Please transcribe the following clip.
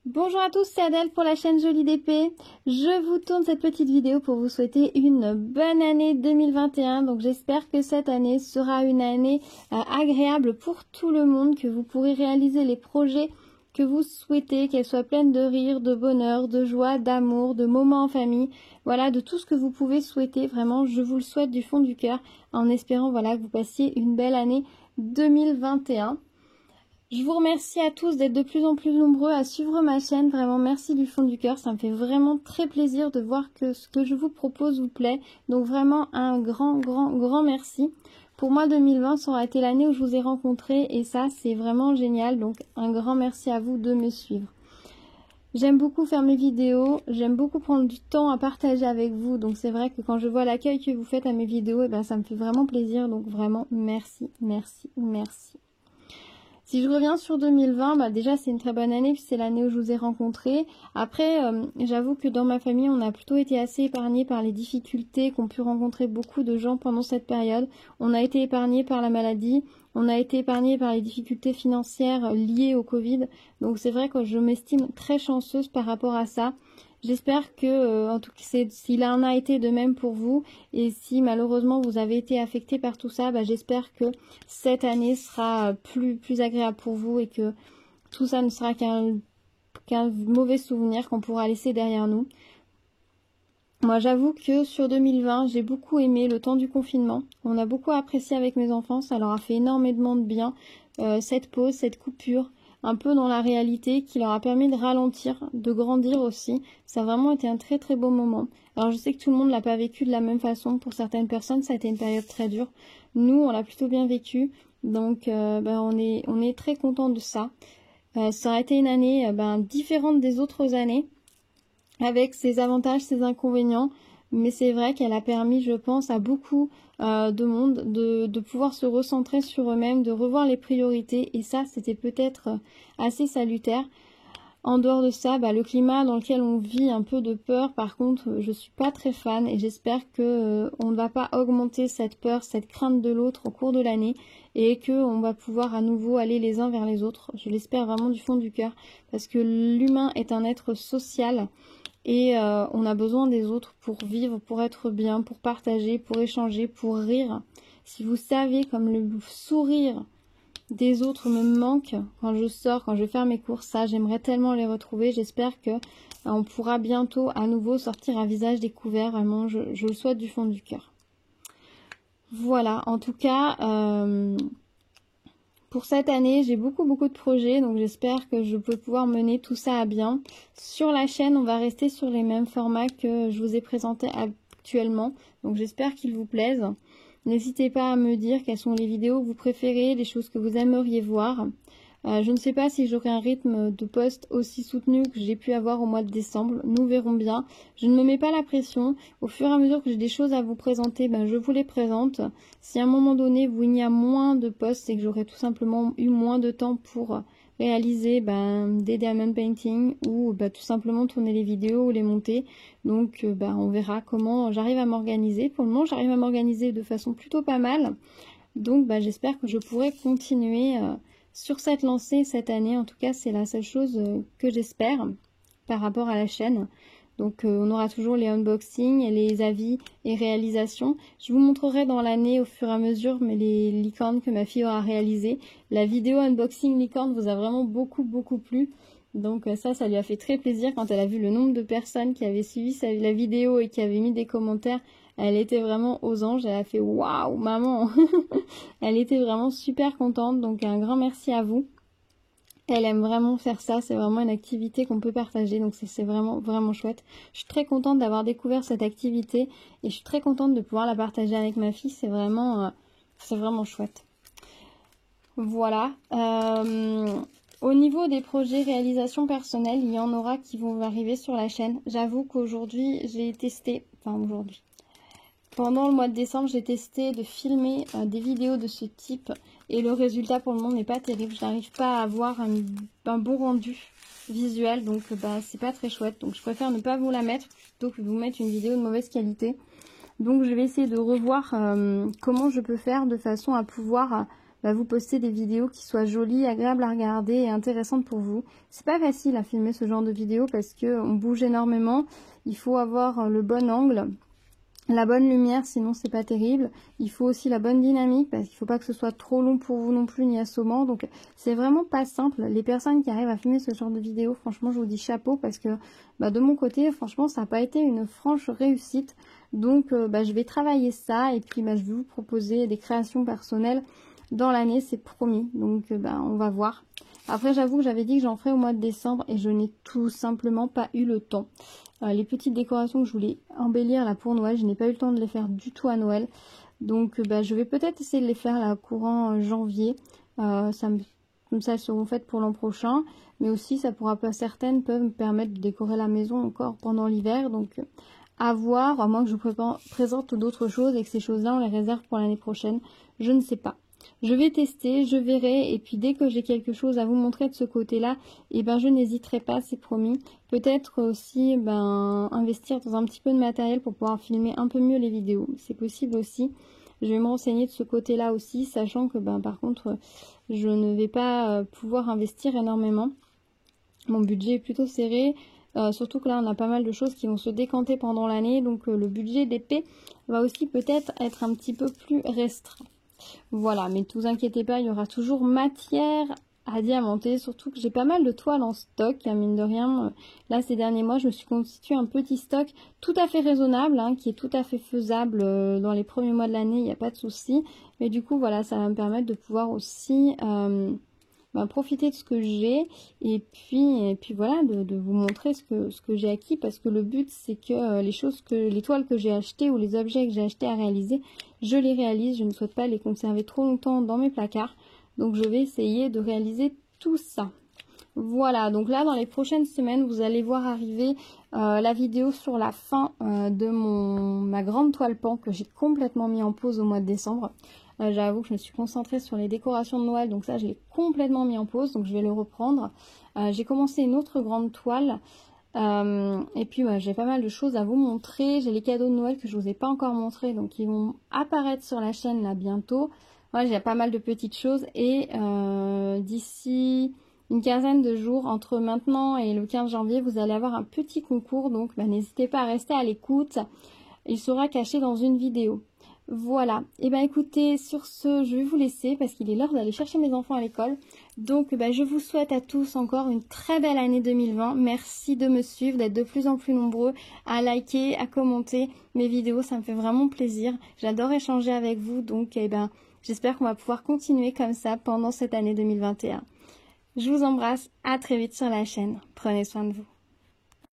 Bonjour à tous, c'est Adèle pour la chaîne Jolie d'épée. Je vous tourne cette petite vidéo pour vous souhaiter une bonne année 2021. Donc j'espère que cette année sera une année agréable pour tout le monde, que vous pourrez réaliser les projets que vous souhaitez, qu'elle soit pleine de rire, de bonheur, de joie, d'amour, de moments en famille. Voilà, de tout ce que vous pouvez souhaiter. Vraiment, je vous le souhaite du fond du cœur en espérant voilà, que vous passiez une belle année 2021. Je vous remercie à tous d'être de plus en plus nombreux à suivre ma chaîne. Vraiment, merci du fond du cœur. Ça me fait vraiment très plaisir de voir que ce que je vous propose vous plaît. Donc vraiment, un grand merci. Pour moi, 2020, ça aura été l'année où je vous ai rencontrés et ça, c'est vraiment génial. Donc, un grand merci à vous de me suivre. J'aime beaucoup faire mes vidéos. J'aime beaucoup prendre du temps à partager avec vous. Donc, c'est vrai que quand je vois l'accueil que vous faites à mes vidéos, ça me fait vraiment plaisir. Donc, vraiment, merci. Si je reviens sur 2020, déjà c'est une très bonne année, puis c'est l'année où je vous ai rencontrés. Après, j'avoue que dans ma famille, on a plutôt été assez épargnés par les difficultés qu'ont pu rencontrer beaucoup de gens pendant cette période. On a été épargnés par la maladie, on a été épargnés par les difficultés financières liées au Covid. Donc c'est vrai que je m'estime très chanceuse par rapport à ça. J'espère que, en tout cas, s'il en a été de même pour vous, et si malheureusement vous avez été affecté par tout ça, j'espère que cette année sera plus agréable pour vous et que tout ça ne sera qu'un mauvais souvenir qu'on pourra laisser derrière nous. Moi, j'avoue que sur 2020, j'ai beaucoup aimé le temps du confinement. On a beaucoup apprécié avec mes enfants, ça leur a fait énormément de bien, cette pause, cette coupure, un peu dans la réalité, qui leur a permis de ralentir, de grandir aussi. Ça a vraiment été un très beau moment. Alors je sais que tout le monde l'a pas vécu de la même façon. Pour certaines personnes, ça a été une période très dure. Nous, on l'a plutôt bien vécu. Donc on est très contents de ça. Ça a été une année différente des autres années, avec ses avantages, ses inconvénients. Mais c'est vrai qu'elle a permis, je pense, à beaucoup de monde de pouvoir se recentrer sur eux-mêmes, de revoir les priorités. Et ça, c'était peut-être assez salutaire. En dehors de ça, le climat dans lequel on vit, un peu de peur. Par contre, je suis pas très fan et j'espère que on ne va pas augmenter cette peur, cette crainte de l'autre au cours de l'année et que on va pouvoir à nouveau aller les uns vers les autres. Je l'espère vraiment du fond du cœur parce que l'humain est un être social. Et on a besoin des autres pour vivre, pour être bien, pour partager, pour échanger, pour rire. Si vous savez comme le sourire des autres me manque quand je sors, quand je vais faire mes courses, ça j'aimerais tellement les retrouver. J'espère que on pourra bientôt à nouveau sortir à visage découvert. Vraiment, je le souhaite du fond du cœur. Voilà, en tout cas... Pour cette année, j'ai beaucoup de projets, donc j'espère que je peux pouvoir mener tout ça à bien. Sur la chaîne, on va rester sur les mêmes formats que je vous ai présentés actuellement, donc j'espère qu'ils vous plaisent. N'hésitez pas à me dire quelles sont les vidéos que vous préférez, les choses que vous aimeriez voir. Je ne sais pas si j'aurai un rythme de post aussi soutenu que j'ai pu avoir au mois de décembre. Nous verrons bien. Je ne me mets pas la pression. Au fur et à mesure que j'ai des choses à vous présenter, je vous les présente. Si à un moment donné, il y a moins de posts, c'est que j'aurai tout simplement eu moins de temps pour réaliser des diamond painting ou tout simplement tourner les vidéos ou les monter. Donc on verra comment j'arrive à m'organiser. Pour le moment, j'arrive à m'organiser de façon plutôt pas mal. Donc j'espère que je pourrai continuer sur cette lancée cette année. En tout cas, c'est la seule chose que j'espère par rapport à la chaîne. Donc on aura toujours les unboxings, les avis et réalisations. Je vous montrerai dans l'année au fur et à mesure les licornes que ma fille aura réalisées. La vidéo unboxing licorne vous a vraiment beaucoup plu. Donc ça lui a fait très plaisir quand elle a vu le nombre de personnes qui avaient suivi la vidéo et qui avaient mis des commentaires. Elle était vraiment aux anges, elle a fait waouh maman. Elle était vraiment super contente, donc un grand merci à vous. Elle aime vraiment faire ça, c'est vraiment une activité qu'on peut partager, donc c'est vraiment chouette. Je suis très contente d'avoir découvert cette activité et je suis très contente de pouvoir la partager avec ma fille, c'est vraiment chouette. Voilà. Au niveau des projets réalisation personnelle, il y en aura qui vont arriver sur la chaîne. J'avoue qu'aujourd'hui, j'ai testé, pendant le mois de décembre, j'ai testé de filmer des vidéos de ce type et le résultat pour le moment n'est pas terrible. Je n'arrive pas à avoir un bon rendu visuel, donc c'est pas très chouette. Donc je préfère ne pas vous la mettre plutôt que de vous mettre une vidéo de mauvaise qualité. Donc je vais essayer de revoir comment je peux faire de façon à pouvoir vous poster des vidéos qui soient jolies, agréables à regarder et intéressantes pour vous. C'est pas facile à filmer ce genre de vidéos parce que on bouge énormément. Il faut avoir le bon angle, la bonne lumière, sinon c'est pas terrible. Il faut aussi la bonne dynamique parce qu'il faut pas que ce soit trop long pour vous non plus ni assommant. Donc c'est vraiment pas simple. Les personnes qui arrivent à filmer ce genre de vidéo, franchement je vous dis chapeau parce que de mon côté, franchement ça n'a pas été une franche réussite. Donc je vais travailler ça et puis je vais vous proposer des créations personnelles dans l'année, c'est promis. Donc on va voir. Après j'avoue que j'avais dit que j'en ferais au mois de décembre et je n'ai tout simplement pas eu le temps. Les petites décorations que je voulais embellir là pour Noël, je n'ai pas eu le temps de les faire du tout à Noël. Donc je vais peut-être essayer de les faire là courant janvier. Comme ça elles seront faites pour l'an prochain. Mais aussi ça pourra pas, certaines peuvent me permettre de décorer la maison encore pendant l'hiver. Donc à voir, à moins que je vous présente d'autres choses et que ces choses-là on les réserve pour l'année prochaine. Je ne sais pas. Je vais tester, je verrai, et puis dès que j'ai quelque chose à vous montrer de ce côté-là, je n'hésiterai pas, c'est promis. Peut-être aussi investir dans un petit peu de matériel pour pouvoir filmer un peu mieux les vidéos. C'est possible aussi. Je vais me renseigner de ce côté-là aussi, sachant que par contre, je ne vais pas pouvoir investir énormément. Mon budget est plutôt serré. Surtout que là on a pas mal de choses qui vont se décanter pendant l'année, donc le budget d'épée va aussi peut-être être un petit peu plus restreint. Voilà, mais ne vous inquiétez pas, il y aura toujours matière à diamanter, surtout que j'ai pas mal de toiles en stock, mine de rien. Là, ces derniers mois, je me suis constitué un petit stock tout à fait raisonnable, qui est tout à fait faisable dans les premiers mois de l'année, il n'y a pas de souci. Mais du coup, voilà, ça va me permettre de pouvoir aussi profiter de ce que j'ai et puis voilà, de vous montrer ce que j'ai acquis, parce que le but c'est que les toiles que j'ai achetées ou les objets que j'ai achetés à réaliser, je les réalise. Je ne souhaite pas les conserver trop longtemps dans mes placards, donc je vais essayer de réaliser tout ça. Voilà, donc là dans les prochaines semaines vous allez voir arriver la vidéo sur la fin de ma grande toile pan que j'ai complètement mis en pause au mois de décembre. J'avoue que je me suis concentrée sur les décorations de Noël, donc ça je l'ai complètement mis en pause, donc je vais le reprendre. J'ai commencé une autre grande toile et puis j'ai pas mal de choses à vous montrer. J'ai les cadeaux de Noël que je vous ai pas encore montrés, donc ils vont apparaître sur la chaîne là bientôt. J'ai pas mal de petites choses et d'ici une quinzaine de jours, entre maintenant et le 15 janvier, vous allez avoir un petit concours, donc n'hésitez pas à rester à l'écoute. Il sera caché dans une vidéo. Voilà, et écoutez, sur ce, je vais vous laisser parce qu'il est l'heure d'aller chercher mes enfants à l'école. Donc je vous souhaite à tous encore une très belle année 2020. Merci de me suivre, d'être de plus en plus nombreux à liker, à commenter mes vidéos, ça me fait vraiment plaisir. J'adore échanger avec vous, donc j'espère qu'on va pouvoir continuer comme ça pendant cette année 2021. Je vous embrasse, à très vite sur la chaîne. Prenez soin de vous.